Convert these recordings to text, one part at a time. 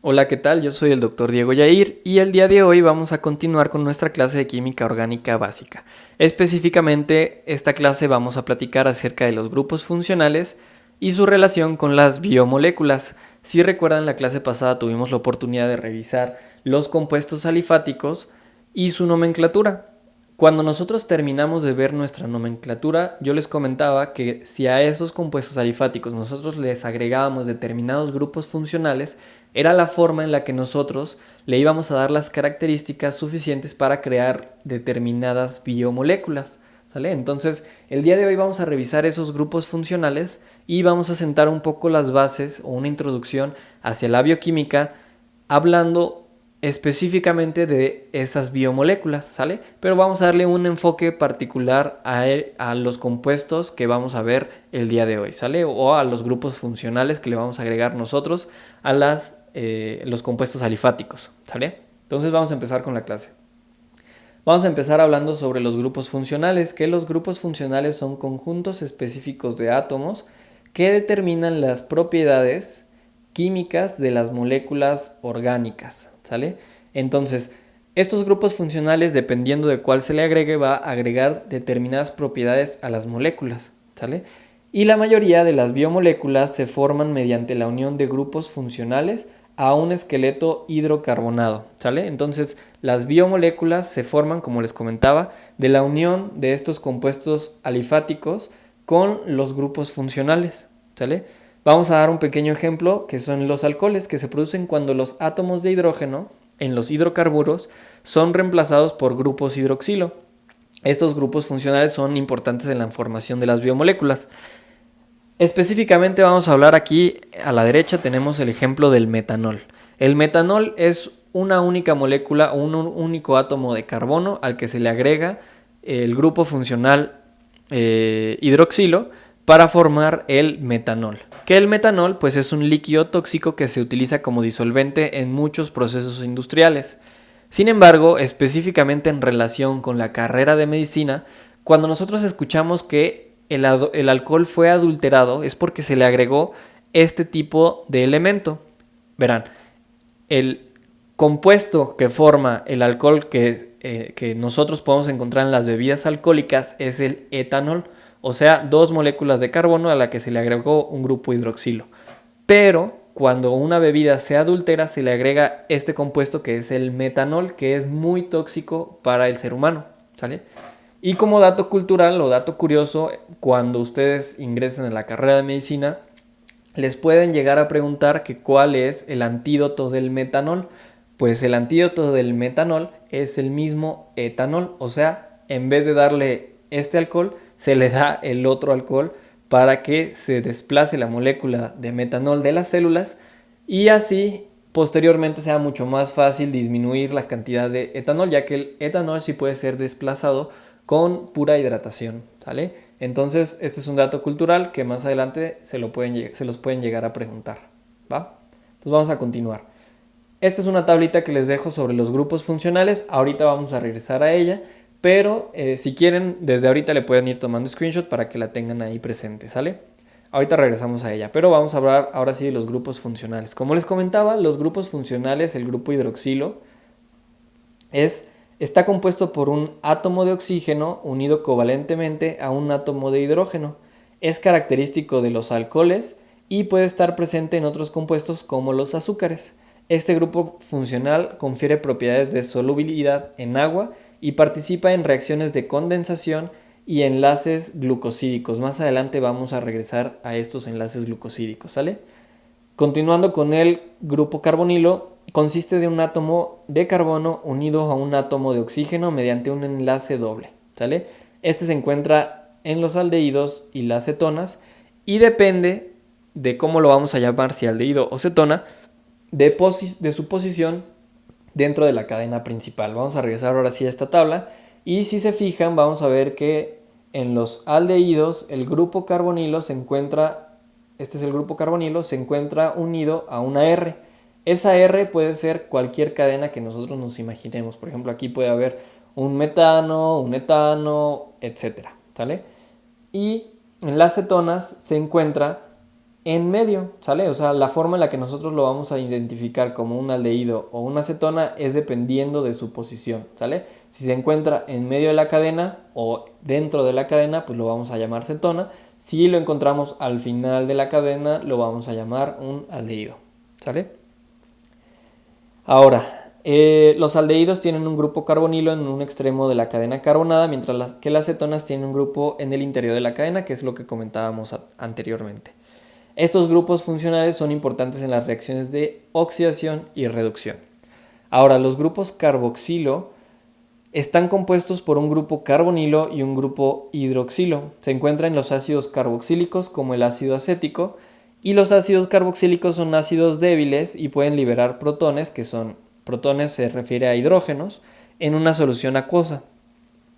Hola, ¿qué tal? Yo soy el Dr. Diego Yair y el día de hoy vamos a continuar con nuestra clase de química orgánica básica. Específicamente, esta clase vamos a platicar acerca de los grupos funcionales y su relación con las biomoléculas. Si recuerdan, la clase pasada tuvimos la oportunidad de revisar los compuestos alifáticos y su nomenclatura. Cuando nosotros terminamos de ver nuestra nomenclatura, yo les comentaba que si a esos compuestos alifáticos nosotros les agregábamos determinados grupos funcionales, era la forma en la que nosotros le íbamos a dar las características suficientes para crear determinadas biomoléculas, ¿sale? Entonces, el día de hoy vamos a revisar esos grupos funcionales y vamos a sentar un poco las bases o una introducción hacia la bioquímica, hablando específicamente de esas biomoléculas, ¿sale? Pero vamos a darle un enfoque particular a los compuestos que vamos a ver el día de hoy, ¿sale? O a los grupos funcionales que le vamos a agregar nosotros a los compuestos alifáticos, ¿sale? Entonces vamos a empezar con la clase. Vamos a empezar hablando sobre los grupos funcionales, que los grupos funcionales son conjuntos específicos de átomos que determinan las propiedades químicas de las moléculas orgánicas, ¿sale? Entonces, estos grupos funcionales, dependiendo de cuál se le agregue, va a agregar determinadas propiedades a las moléculas, ¿sale? Y la mayoría de las biomoléculas se forman mediante la unión de grupos funcionales a un esqueleto hidrocarbonado, ¿sale? Entonces, las biomoléculas se forman, como les comentaba, de la unión de estos compuestos alifáticos con los grupos funcionales, ¿sale? Vamos a dar un pequeño ejemplo, que son los alcoholes, que se producen cuando los átomos de hidrógeno en los hidrocarburos son reemplazados por grupos hidroxilo. Estos grupos funcionales son importantes en la formación de las biomoléculas. Específicamente vamos a hablar aquí, a la derecha tenemos el ejemplo del metanol. El metanol es una única molécula o un único átomo de carbono al que se le agrega el grupo funcional hidroxilo para formar el metanol. Que el metanol pues es un líquido tóxico que se utiliza como disolvente en muchos procesos industriales. Sin embargo, específicamente en relación con la carrera de medicina, cuando nosotros escuchamos que el alcohol fue adulterado es porque se le agregó este tipo de elemento. Verán, el compuesto que forma el alcohol que nosotros podemos encontrar en las bebidas alcohólicas es el etanol, o sea, dos moléculas de carbono a la que se le agregó un grupo hidroxilo. Pero cuando una bebida se adultera se le agrega este compuesto que es el metanol, que es muy tóxico para el ser humano, ¿sale? Y como dato cultural o dato curioso, cuando ustedes ingresen en la carrera de medicina, les pueden llegar a preguntar que cuál es el antídoto del metanol. Pues el antídoto del metanol es el mismo etanol, o sea, en vez de darle este alcohol, se le da el otro alcohol para que se desplace la molécula de metanol de las células y así posteriormente sea mucho más fácil disminuir la cantidad de etanol, ya que el etanol sí puede ser desplazado con pura hidratación, ¿sale? Entonces, este es un dato cultural que más adelante se los pueden llegar a preguntar, ¿va? Entonces vamos a continuar. Esta es una tablita que les dejo sobre los grupos funcionales. Ahorita vamos a regresar a ella, pero si quieren, desde ahorita le pueden ir tomando screenshot para que la tengan ahí presente, ¿sale? Ahorita regresamos a ella, pero vamos a hablar ahora sí de los grupos funcionales. Como les comentaba, los grupos funcionales, el grupo hidroxilo, está compuesto por un átomo de oxígeno unido covalentemente a un átomo de hidrógeno. Es característico de los alcoholes y puede estar presente en otros compuestos como los azúcares. Este grupo funcional confiere propiedades de solubilidad en agua y participa en reacciones de condensación y enlaces glucosídicos. Más adelante vamos a regresar a estos enlaces glucosídicos, ¿sale? Continuando con el grupo carbonilo, consiste de un átomo de carbono unido a un átomo de oxígeno mediante un enlace doble, ¿sale? Este se encuentra en los aldehídos y las cetonas y depende de cómo lo vamos a llamar, si aldehído o cetona, de su posición dentro de la cadena principal. Vamos a regresar ahora sí a esta tabla y si se fijan vamos a ver que en los aldehídos el grupo carbonilo se encuentra, este es el grupo carbonilo, se encuentra unido a una R. Esa R puede ser cualquier cadena que nosotros nos imaginemos. Por ejemplo, aquí puede haber un metano, un etano, etcétera, ¿sale? Y en las cetonas se encuentra en medio, ¿sale? O sea, la forma en la que nosotros lo vamos a identificar como un aldehído o una cetona es dependiendo de su posición, ¿sale? Si se encuentra en medio de la cadena o dentro de la cadena, pues lo vamos a llamar cetona. Si lo encontramos al final de la cadena, lo vamos a llamar un aldehído, ¿sale? Ahora, los aldehídos tienen un grupo carbonilo en un extremo de la cadena carbonada, mientras que las cetonas tienen un grupo en el interior de la cadena, que es lo que comentábamos anteriormente. Estos grupos funcionales son importantes en las reacciones de oxidación y reducción. Ahora, los grupos carboxilo están compuestos por un grupo carbonilo y un grupo hidroxilo. Se encuentran en los ácidos carboxílicos como el ácido acético, y los ácidos carboxílicos son ácidos débiles y pueden liberar protones, que son protones se refiere a hidrógenos, en una solución acuosa.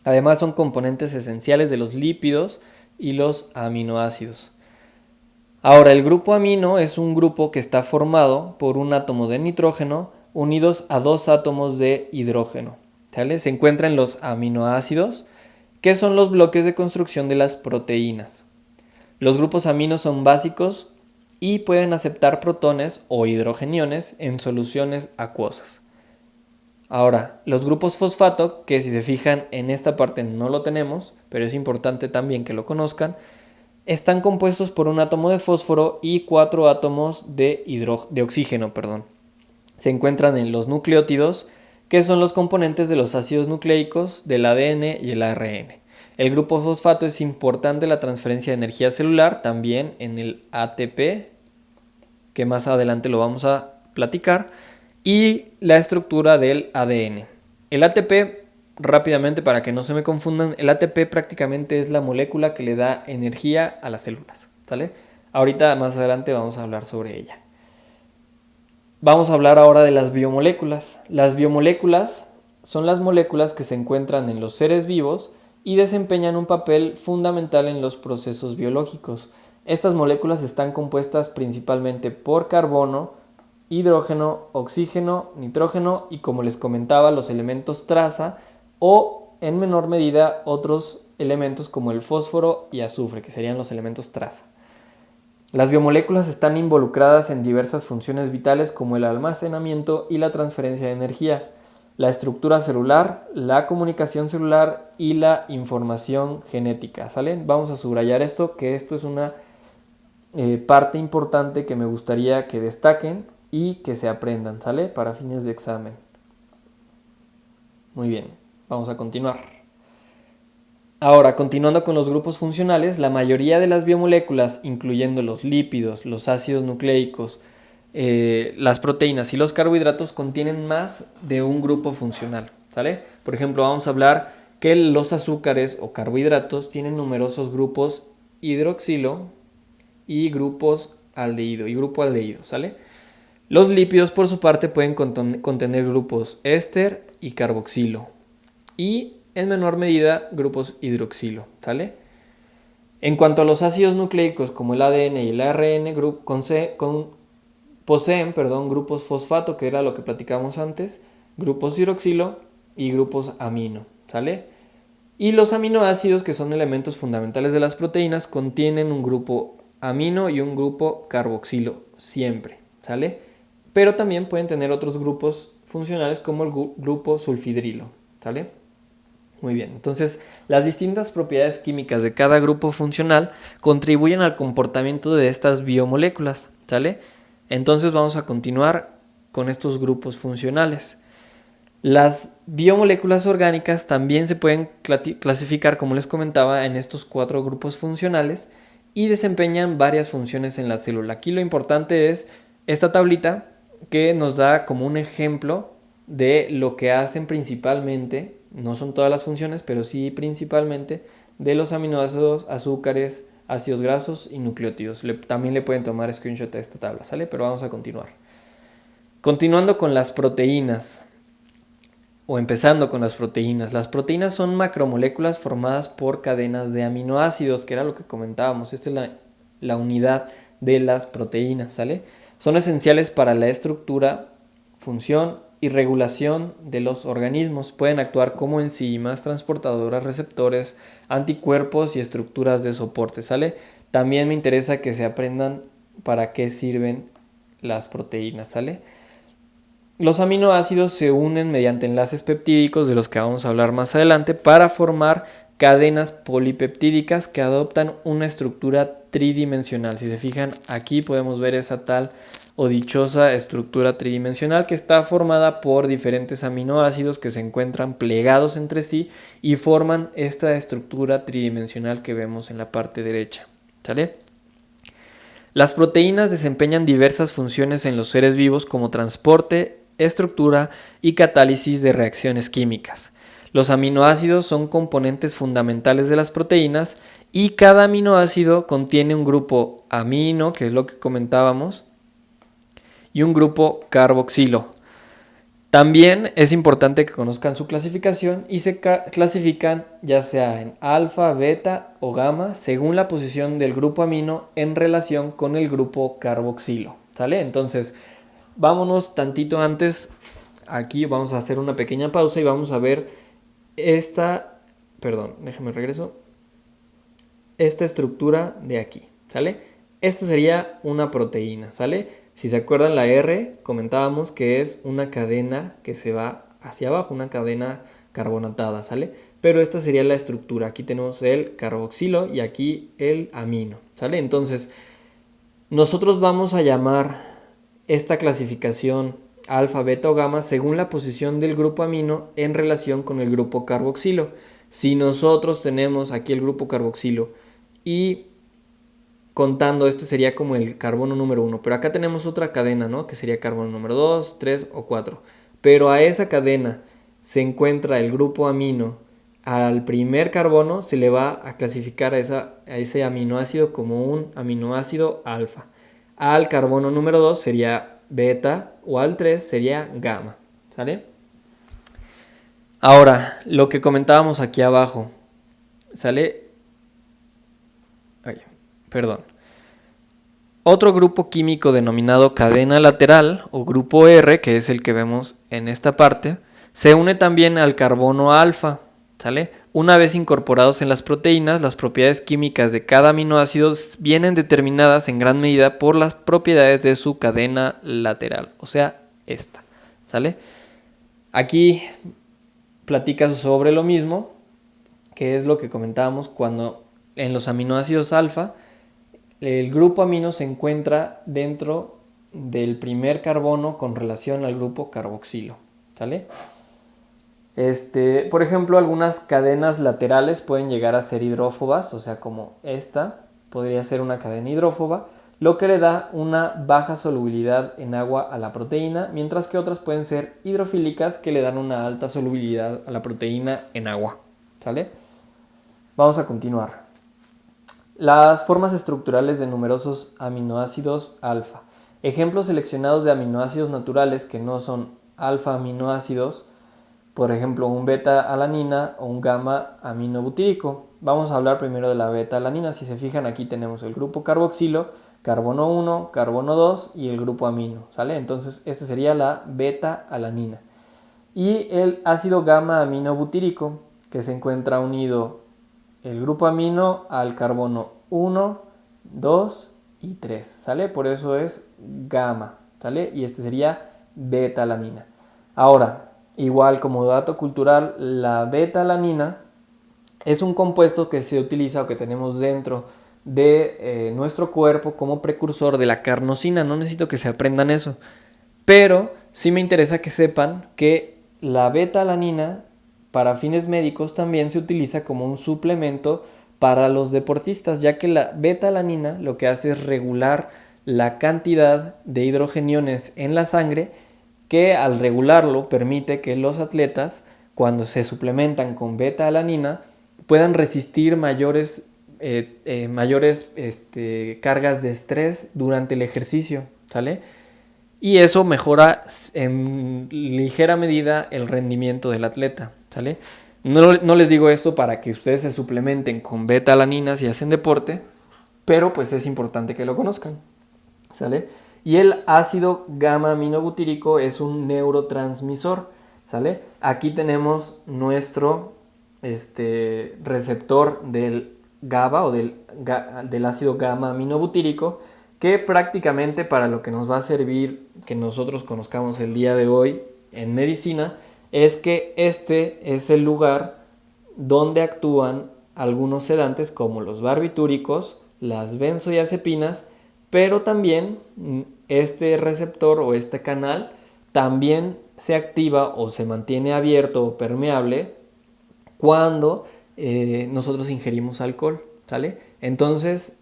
Además son componentes esenciales de los lípidos y los aminoácidos. Ahora, el grupo amino es un grupo que está formado por un átomo de nitrógeno unidos a dos átomos de hidrógeno, ¿sale? Se encuentra en los aminoácidos, que son los bloques de construcción de las proteínas. Los grupos aminos son básicos y pueden aceptar protones o hidrogeniones en soluciones acuosas. Ahora, los grupos fosfato, que si se fijan en esta parte no lo tenemos, pero es importante también que lo conozcan, están compuestos por un átomo de fósforo y 4 átomos de oxígeno. Se encuentran en los nucleótidos, que son los componentes de los ácidos nucleicos del ADN y el ARN. El grupo fosfato es importante en la transferencia de energía celular, también en el ATP, que más adelante lo vamos a platicar, y la estructura del ADN. El ATP, rápidamente para que no se me confundan, el ATP prácticamente es la molécula que le da energía a las células, ¿sale? Ahorita más adelante vamos a hablar sobre ella. Vamos a hablar ahora de las biomoléculas. Las biomoléculas son las moléculas que se encuentran en los seres vivos y desempeñan un papel fundamental en los procesos biológicos. Estas moléculas están compuestas principalmente por carbono, hidrógeno, oxígeno, nitrógeno y, como les comentaba, los elementos traza o, en menor medida, otros elementos como el fósforo y azufre, que serían los elementos traza. Las biomoléculas están involucradas en diversas funciones vitales como el almacenamiento y la transferencia de energía, la estructura celular, la comunicación celular y la información genética, ¿sale? Vamos a subrayar esto, que esto es una parte importante que me gustaría que destaquen y que se aprendan, ¿sale? Para fines de examen. Muy bien, vamos a continuar. Ahora, continuando con los grupos funcionales, la mayoría de las biomoléculas, incluyendo los lípidos, los ácidos nucleicos, las proteínas y los carbohidratos, contienen más de un grupo funcional, ¿sale? Por ejemplo, vamos a hablar que los azúcares o carbohidratos tienen numerosos grupos hidroxilo y grupos aldehído y grupo aldehído, ¿sale? Los lípidos, por su parte, pueden contener grupos éster y carboxilo y, en menor medida, grupos hidroxilo, ¿sale? En cuanto a los ácidos nucleicos como el ADN y el ARN, poseen grupos fosfato, que era lo que platicábamos antes, grupos hidroxilo y grupos amino, ¿sale? Y los aminoácidos, que son elementos fundamentales de las proteínas, contienen un grupo amino y un grupo carboxilo siempre, ¿sale? Pero también pueden tener otros grupos funcionales como el grupo sulfidrilo, ¿sale? Muy bien, entonces las distintas propiedades químicas de cada grupo funcional contribuyen al comportamiento de estas biomoléculas, ¿sale? Entonces vamos a continuar con estos grupos funcionales. Las biomoléculas orgánicas también se pueden clasificar, como les comentaba, en estos 4 grupos funcionales y desempeñan varias funciones en la célula. Aquí lo importante es esta tablita que nos da como un ejemplo de lo que hacen principalmente, no son todas las funciones, pero sí principalmente, de los aminoácidos, azúcares, ácidos grasos y nucleótidos. También le pueden tomar screenshot a esta tabla, ¿sale? Pero vamos a continuar. Continuando con las proteínas, o empezando con las proteínas. Las proteínas son macromoléculas formadas por cadenas de aminoácidos, que era lo que comentábamos. Esta es la unidad de las proteínas, ¿sale? Son esenciales para la estructura, función y regulación de los organismos. Pueden actuar como enzimas, transportadoras, receptores, anticuerpos y estructuras de soporte, ¿sale? También me interesa que se aprendan para qué sirven las proteínas, ¿sale? Los aminoácidos se unen mediante enlaces peptídicos, de los que vamos a hablar más adelante, para formar cadenas polipeptídicas que adoptan una estructura tridimensional. Si se fijan, aquí podemos ver esa tal o dichosa estructura tridimensional que está formada por diferentes aminoácidos que se encuentran plegados entre sí y forman esta estructura tridimensional que vemos en la parte derecha, ¿sale? Las proteínas desempeñan diversas funciones en los seres vivos como transporte, estructura y catálisis de reacciones químicas. Los aminoácidos son componentes fundamentales de las proteínas y cada aminoácido contiene un grupo amino, que es lo que comentábamos, y un grupo carboxilo. También es importante que conozcan su clasificación y se clasifican ya sea en alfa, beta o gamma según la posición del grupo amino en relación con el grupo carboxilo, ¿sale? Entonces, vámonos tantito antes, aquí vamos a hacer una pequeña pausa y vamos a ver esta estructura de aquí, ¿sale? Esto sería una proteína, ¿sale? Si se acuerdan, la R comentábamos que es una cadena que se va hacia abajo, una cadena carbonatada, ¿sale? Pero esta sería la estructura. Aquí tenemos el carboxilo y aquí el amino, ¿sale? Entonces, nosotros vamos a llamar esta clasificación alfa, beta o gamma según la posición del grupo amino en relación con el grupo carboxilo. Si nosotros tenemos aquí el grupo carboxilo y contando, este sería como el carbono número 1, pero acá tenemos otra cadena, ¿no? Que sería carbono número 2, 3 o 4. Pero a esa cadena se encuentra el grupo amino. Al primer carbono se le va a clasificar a ese aminoácido como un aminoácido alfa. Al carbono número 2 sería beta o al 3 sería gamma, ¿sale? Ahora, lo que comentábamos aquí abajo, ¿sale? Otro grupo químico denominado cadena lateral o grupo R, que es el que vemos en esta parte, se une también al carbono alfa, ¿sale? Una vez incorporados en las proteínas, las propiedades químicas de cada aminoácido vienen determinadas en gran medida por las propiedades de su cadena lateral, o sea, esta, ¿sale? Aquí platica sobre lo mismo, que es lo que comentábamos cuando en los aminoácidos alfa, el grupo amino se encuentra dentro del primer carbono con relación al grupo carboxilo, ¿sale? Por ejemplo, algunas cadenas laterales pueden llegar a ser hidrófobas, o sea, como esta podría ser una cadena hidrófoba, lo que le da una baja solubilidad en agua a la proteína, mientras que otras pueden ser hidrofílicas que le dan una alta solubilidad a la proteína en agua, ¿sale? Vamos a continuar. Las formas estructurales de numerosos aminoácidos alfa. Ejemplos seleccionados de aminoácidos naturales que no son alfa aminoácidos, por ejemplo un beta-alanina o un gamma-aminobutírico. Vamos a hablar primero de la beta-alanina. Si se fijan, aquí tenemos el grupo carboxilo, carbono 1, carbono 2 y el grupo amino, ¿sale? Entonces esta sería la beta-alanina. Y el ácido gamma-aminobutírico, que se encuentra unido el grupo amino al carbono 1, 2 y 3, ¿sale? Por eso es gamma, ¿sale? Y este sería beta-alanina. Ahora, igual como dato cultural, la beta-alanina es un compuesto que se utiliza o que tenemos dentro de nuestro cuerpo como precursor de la carnosina. No necesito que se aprendan eso, pero sí me interesa que sepan que la beta-alanina para fines médicos también se utiliza como un suplemento para los deportistas, ya que la beta-alanina lo que hace es regular la cantidad de hidrogeniones en la sangre, que al regularlo permite que los atletas, cuando se suplementan con beta-alanina, puedan resistir mayores cargas de estrés durante el ejercicio, ¿sale? Y eso mejora en ligera medida el rendimiento del atleta, ¿sale? No les digo esto para que ustedes se suplementen con beta-alanina si hacen deporte, pero pues es importante que lo conozcan, ¿sale? Y el ácido gamma-aminobutírico es un neurotransmisor, ¿sale? Aquí tenemos nuestro receptor del GABA o del ácido gamma-aminobutírico, que prácticamente para lo que nos va a servir que nosotros conozcamos el día de hoy en medicina es que este es el lugar donde actúan algunos sedantes como los barbitúricos, las benzodiazepinas, pero también este receptor o este canal también se activa o se mantiene abierto o permeable cuando nosotros ingerimos alcohol, ¿sale? Entonces,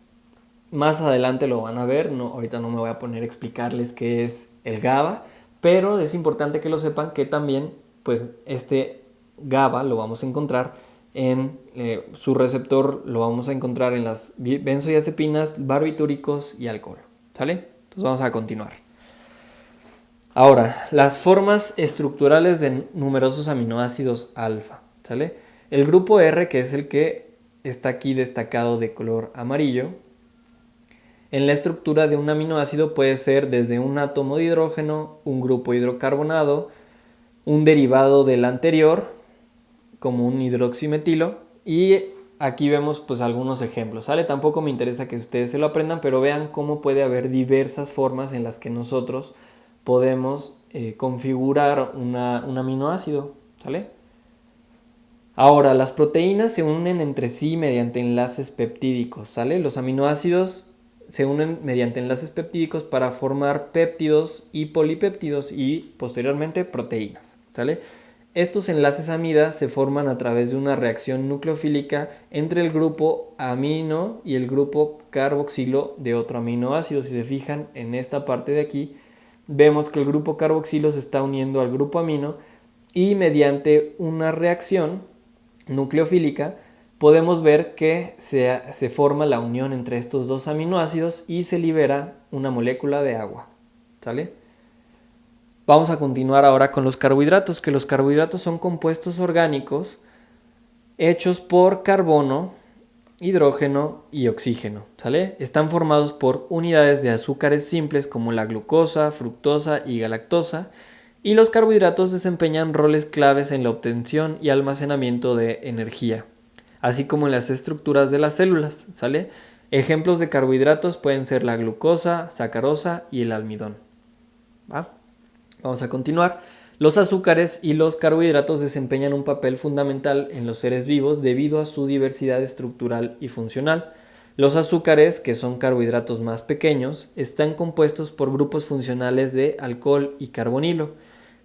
más adelante lo van a ver, no, ahorita no me voy a poner a explicarles qué es el GABA, pero es importante que lo sepan que también, pues, este GABA lo vamos a encontrar en su receptor, lo vamos a encontrar en las benzodiazepinas, barbitúricos y alcohol, ¿sale? Entonces vamos a continuar. Ahora, las formas estructurales de numerosos aminoácidos alfa, ¿sale? El grupo R, que es el que está aquí destacado de color amarillo, en la estructura de un aminoácido puede ser desde un átomo de hidrógeno, un grupo hidrocarbonado, un derivado del anterior, como un hidroximetilo, y aquí vemos pues algunos ejemplos, ¿sale? Tampoco me interesa que ustedes se lo aprendan, pero vean cómo puede haber diversas formas en las que nosotros podemos configurar un aminoácido, ¿sale? Ahora, las proteínas se unen entre sí mediante enlaces peptídicos, ¿sale? Los aminoácidos se unen mediante enlaces peptídicos para formar péptidos y polipéptidos y posteriormente proteínas, ¿sale? Estos enlaces amida se forman a través de una reacción nucleofílica entre el grupo amino y el grupo carboxilo de otro aminoácido. Si se fijan en esta parte de aquí, vemos que el grupo carboxilo se está uniendo al grupo amino y mediante una reacción nucleofílica podemos ver que se forma la unión entre estos dos aminoácidos y se libera una molécula de agua, ¿sale? Vamos a continuar ahora con los carbohidratos, que los carbohidratos son compuestos orgánicos hechos por carbono, hidrógeno y oxígeno, ¿sale? Están formados por unidades de azúcares simples como la glucosa, fructosa y galactosa, y los carbohidratos desempeñan roles claves en la obtención y almacenamiento de energía, así como en las estructuras de las células, ¿sale? Ejemplos de carbohidratos pueden ser la glucosa, sacarosa y el almidón, ¿va? Vamos a continuar. Los azúcares y los carbohidratos desempeñan un papel fundamental en los seres vivos debido a su diversidad estructural y funcional. Los azúcares, que son carbohidratos más pequeños, están compuestos por grupos funcionales de alcohol y carbonilo.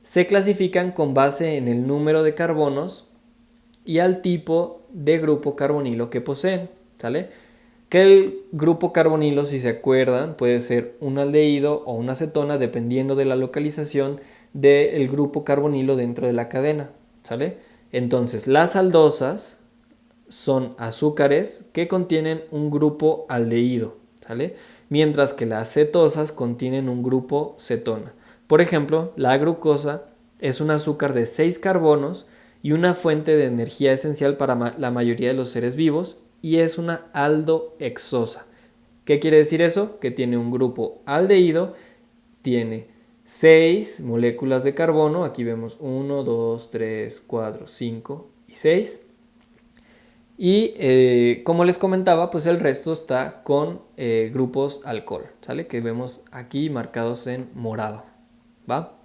Se clasifican con base en el número de carbonos y al tipo de grupo carbonilo que poseen, ¿sale? Que el grupo carbonilo, si se acuerdan, puede ser un aldehído o una acetona dependiendo de la localización del grupo carbonilo dentro de la cadena, ¿sale? Entonces, las aldosas son azúcares que contienen un grupo aldehído, ¿sale? Mientras que las cetosas contienen un grupo cetona. Por ejemplo, la glucosa es un azúcar de 6 carbonos y una fuente de energía esencial para la mayoría de los seres vivos y es una aldohexosa. ¿Qué quiere decir eso? Que tiene un grupo aldehído, tiene 6 moléculas de carbono, aquí vemos 1, 2, 3, 4, 5 y 6. Y como les comentaba, pues el resto está con grupos alcohol, ¿sale? Que vemos aquí marcados en morado, ¿va?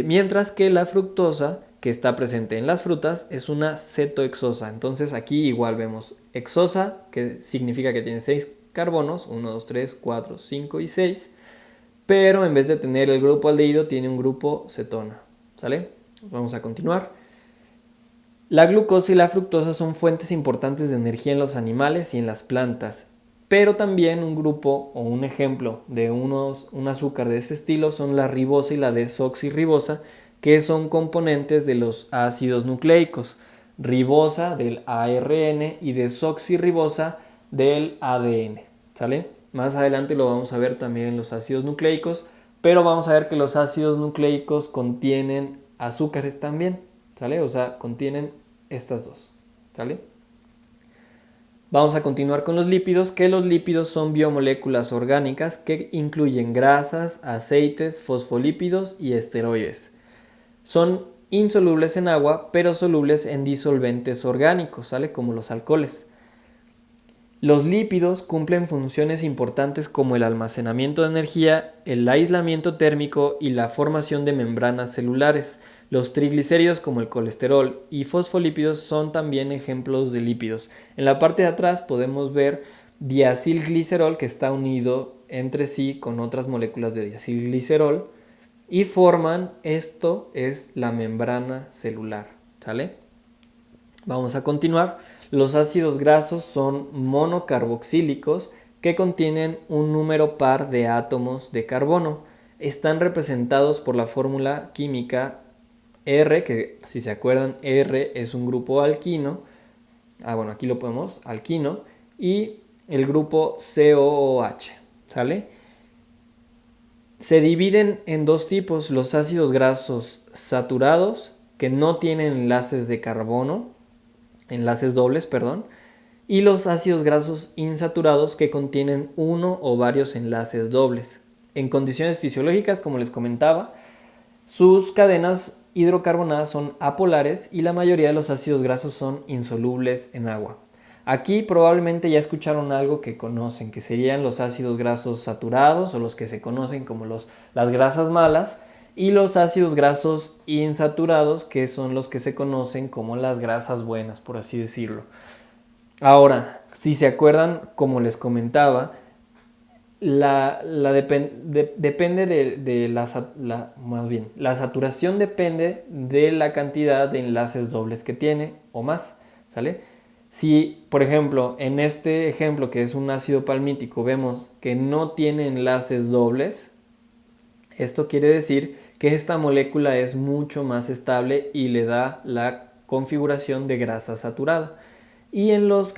Mientras que la fructosa, que está presente en las frutas, es una cetohexosa. Entonces aquí igual vemos hexosa, que significa que tiene 6 carbonos, 1, 2, 3, 4, 5 y 6, pero en vez de tener el grupo aldehído tiene un grupo cetona, ¿sale? Vamos a continuar. La glucosa y la fructosa son fuentes importantes de energía en los animales y en las plantas, pero también un grupo o un ejemplo de un azúcar de este estilo son la ribosa y la desoxirribosa, que son componentes de los ácidos nucleicos, ribosa del ARN y desoxirribosa del ADN, ¿sale? Más adelante lo vamos a ver también en los ácidos nucleicos, pero vamos a ver que los ácidos nucleicos contienen azúcares también, ¿sale? O sea, contienen estas dos, ¿sale? Vamos a continuar con los lípidos, que los lípidos son biomoléculas orgánicas que incluyen grasas, aceites, fosfolípidos y esteroides. Son insolubles en agua, pero solubles en disolventes orgánicos, ¿sale? Como los alcoholes. Los lípidos cumplen funciones importantes como el almacenamiento de energía, el aislamiento térmico y la formación de membranas celulares. Los triglicéridos como el colesterol y fosfolípidos son también ejemplos de lípidos. En la parte de atrás podemos ver diacilglicerol, que está unido entre sí con otras moléculas de diacilglicerol y forman, esto es la membrana celular, ¿sale? Vamos a continuar. Los ácidos grasos son monocarboxílicos que contienen un número par de átomos de carbono. Están representados por la fórmula química R, que si se acuerdan, R es un grupo alquino. Bueno, aquí lo podemos, alquino. Y el grupo COOH, ¿sale? Se dividen en dos tipos, los ácidos grasos saturados, que no tienen enlaces de carbono, enlaces dobles, perdón, y los ácidos grasos insaturados que contienen uno o varios enlaces dobles. En condiciones fisiológicas, como les comentaba, sus cadenas hidrocarbonadas son apolares y la mayoría de los ácidos grasos son insolubles en agua. Aquí probablemente ya escucharon algo que conocen, que serían los ácidos grasos saturados o los que se conocen como las grasas malas, y los ácidos grasos insaturados, que son los que se conocen como las grasas buenas, por así decirlo. Ahora, si se acuerdan, como les comentaba, depende la saturación depende de la cantidad de enlaces dobles que tiene o más, ¿sale? Si, por ejemplo, en este ejemplo que es un ácido palmítico vemos que no tiene enlaces dobles, esto quiere decir que esta molécula es mucho más estable y le da la configuración de grasa saturada. Y en los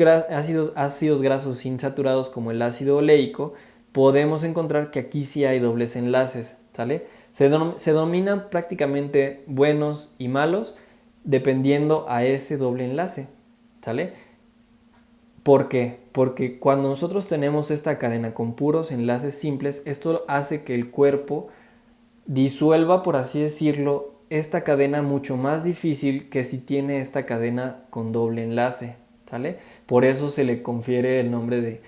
ácidos grasos insaturados como el ácido oleico podemos encontrar que aquí sí hay dobles enlaces, ¿sale? Se denominan prácticamente buenos y malos dependiendo a ese doble enlace, ¿sale? ¿Por qué? Porque cuando nosotros tenemos esta cadena con puros enlaces simples, esto hace que el cuerpo disuelva, por así decirlo, esta cadena mucho más difícil que si tiene esta cadena con doble enlace, ¿sale? Por eso se le confiere el nombre de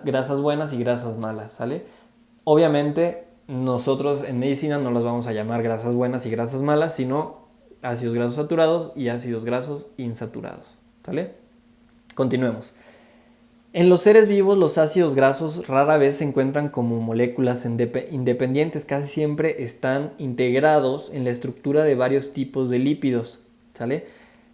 grasas buenas y grasas malas, ¿sale? Obviamente nosotros en medicina no las vamos a llamar grasas buenas y grasas malas, sino ácidos grasos saturados y ácidos grasos insaturados, ¿sale? Continuemos. En los seres vivos los ácidos grasos rara vez se encuentran como moléculas independientes, casi siempre están integrados en la estructura de varios tipos de lípidos, ¿sale?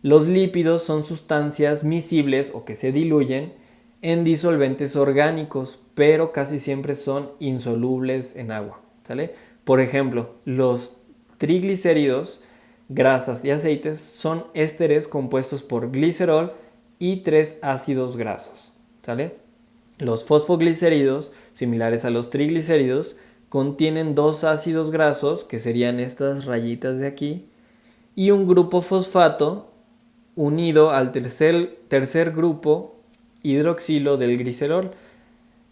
Los lípidos son sustancias miscibles o que se diluyen en disolventes orgánicos, pero casi siempre son insolubles en agua, ¿sale? Por ejemplo, los triglicéridos, grasas y aceites son ésteres compuestos por glicerol y 3 ácidos grasos, ¿sale? Los fosfoglicéridos, similares a los triglicéridos, contienen 2 ácidos grasos, que serían estas rayitas de aquí, y un grupo fosfato unido al tercer grupo hidroxilo del glicerol,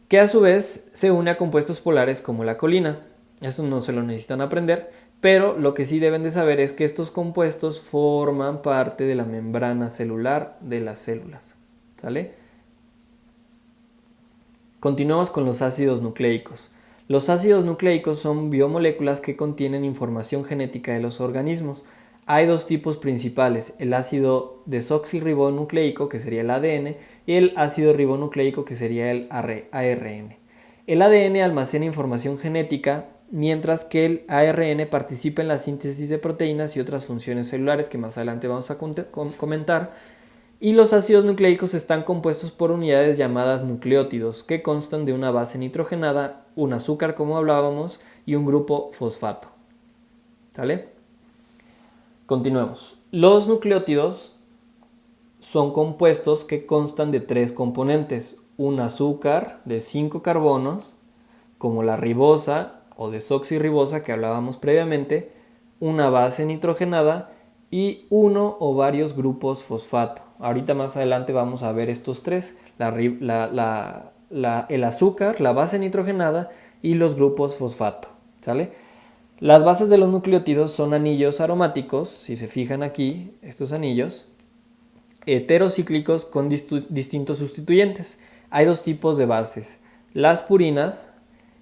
que a su vez se une a compuestos polares como la colina. Eso no se lo necesitan aprender, pero lo que sí deben de saber es que estos compuestos forman parte de la membrana celular de las células, ¿sale? Continuamos con los ácidos nucleicos. Los ácidos nucleicos son biomoléculas que contienen información genética de los organismos. Hay 2 tipos principales, el ácido desoxirribonucleico, que sería el ADN, y el ácido ribonucleico, que sería el ARN. El ADN almacena información genética, mientras que el ARN participa en la síntesis de proteínas y otras funciones celulares que más adelante vamos a comentar. Y los ácidos nucleicos están compuestos por unidades llamadas nucleótidos, que constan de una base nitrogenada, un azúcar como hablábamos, y un grupo fosfato, ¿sale? Continuemos. Los nucleótidos son compuestos que constan de 3 componentes, un azúcar de 5 carbonos, como la ribosa o desoxirribosa que hablábamos previamente, una base nitrogenada y uno o varios grupos fosfato. Ahorita más adelante vamos a ver estos 3, el azúcar, la base nitrogenada y los grupos fosfato, ¿sale? Las bases de los nucleótidos son anillos aromáticos, si se fijan aquí, estos anillos, heterocíclicos con distintos sustituyentes. Hay dos tipos de bases, las purinas,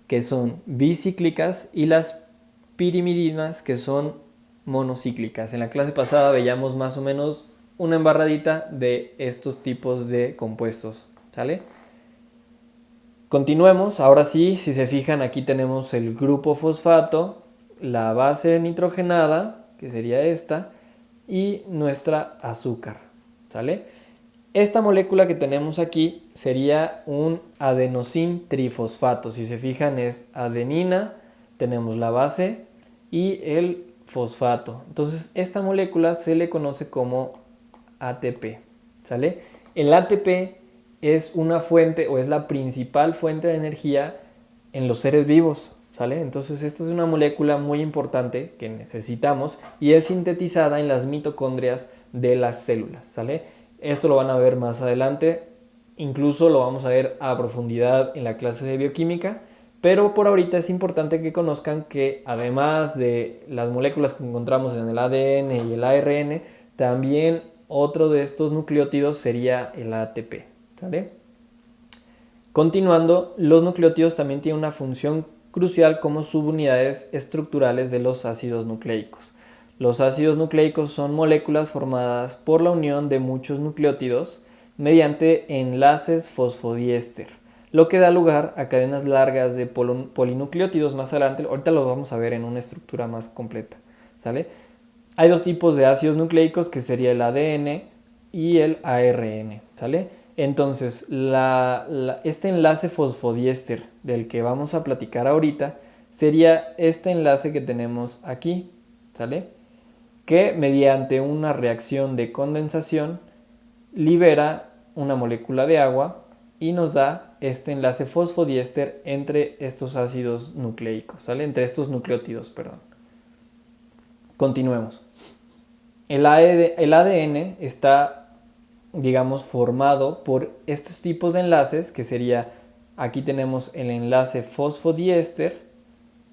que son bicíclicas, y las pirimidinas, que son monocíclicas. En la clase pasada veíamos más o menos una embarradita de estos tipos de compuestos, ¿sale? Continuemos, ahora sí, si se fijan, aquí tenemos el grupo fosfato, la base nitrogenada, que sería esta, y nuestra azúcar, ¿sale? Esta molécula que tenemos aquí sería un adenosin trifosfato. Si se fijan, es adenina, tenemos la base y el fosfato. Entonces, esta molécula se le conoce como ATP, ¿sale? El ATP es una fuente o es la principal fuente de energía en los seres vivos, ¿sale? Entonces, esto es una molécula muy importante que necesitamos y es sintetizada en las mitocondrias de las células, ¿sale? Esto lo van a ver más adelante, incluso lo vamos a ver a profundidad en la clase de bioquímica, pero por ahorita es importante que conozcan que además de las moléculas que encontramos en el ADN y el ARN, también otro de estos nucleótidos sería el ATP, ¿sale? Continuando, los nucleótidos también tienen una función crucial como subunidades estructurales de los ácidos nucleicos. Los ácidos nucleicos son moléculas formadas por la unión de muchos nucleótidos mediante enlaces fosfodiéster, lo que da lugar a cadenas largas de polinucleótidos más adelante. Ahorita lo vamos a ver en una estructura más completa, ¿sale? Hay dos tipos de ácidos nucleicos, que sería el ADN y el ARN, ¿sale? Entonces, este enlace fosfodiéster del que vamos a platicar ahorita sería este enlace que tenemos aquí, ¿sale? Que mediante una reacción de condensación libera una molécula de agua y nos da este enlace fosfodiéster entre estos ácidos nucleicos, ¿sale? Entre estos nucleótidos, perdón. Continuemos. El ADN está, digamos, formado por estos tipos de enlaces, que sería, aquí tenemos el enlace fosfodiéster,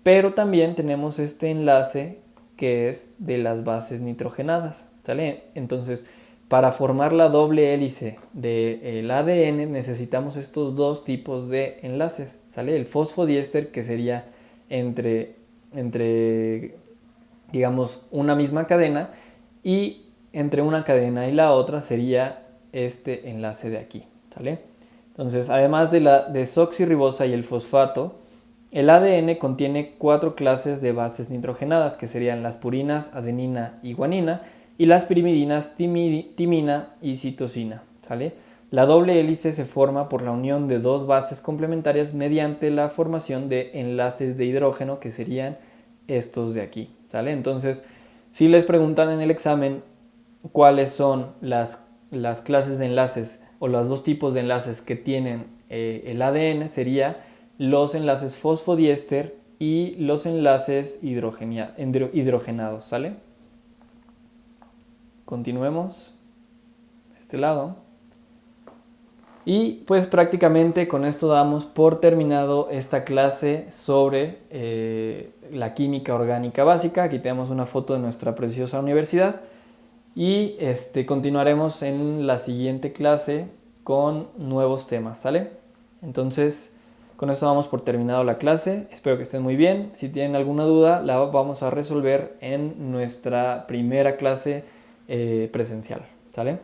pero también tenemos este enlace que es de las bases nitrogenadas, ¿sale? Entonces, para formar la doble hélice del ADN necesitamos estos dos tipos de enlaces, ¿sale? El fosfodiéster, que sería entre digamos, una misma cadena, y entre una cadena y la otra sería este enlace de aquí, ¿sale? Entonces, además de la desoxirribosa y el fosfato, el ADN contiene 4 clases de bases nitrogenadas, que serían las purinas, adenina y guanina, y las pirimidinas, timina y citosina, ¿sale? La doble hélice se forma por la unión de dos bases complementarias mediante la formación de enlaces de hidrógeno, que serían estos de aquí, ¿sale? Entonces, si les preguntan en el examen cuáles son las clases de enlaces o los dos tipos de enlaces que tienen el ADN, sería los enlaces fosfodiéster y los enlaces hidrogenados, ¿sale? Continuemos de este lado. Y pues prácticamente con esto damos por terminado esta clase sobre la química orgánica básica. Aquí tenemos una foto de nuestra preciosa universidad. Y continuaremos en la siguiente clase con nuevos temas, ¿sale? Entonces, con esto damos por terminado la clase. Espero que estén muy bien. Si tienen alguna duda, la vamos a resolver en nuestra primera clase presencial, ¿sale?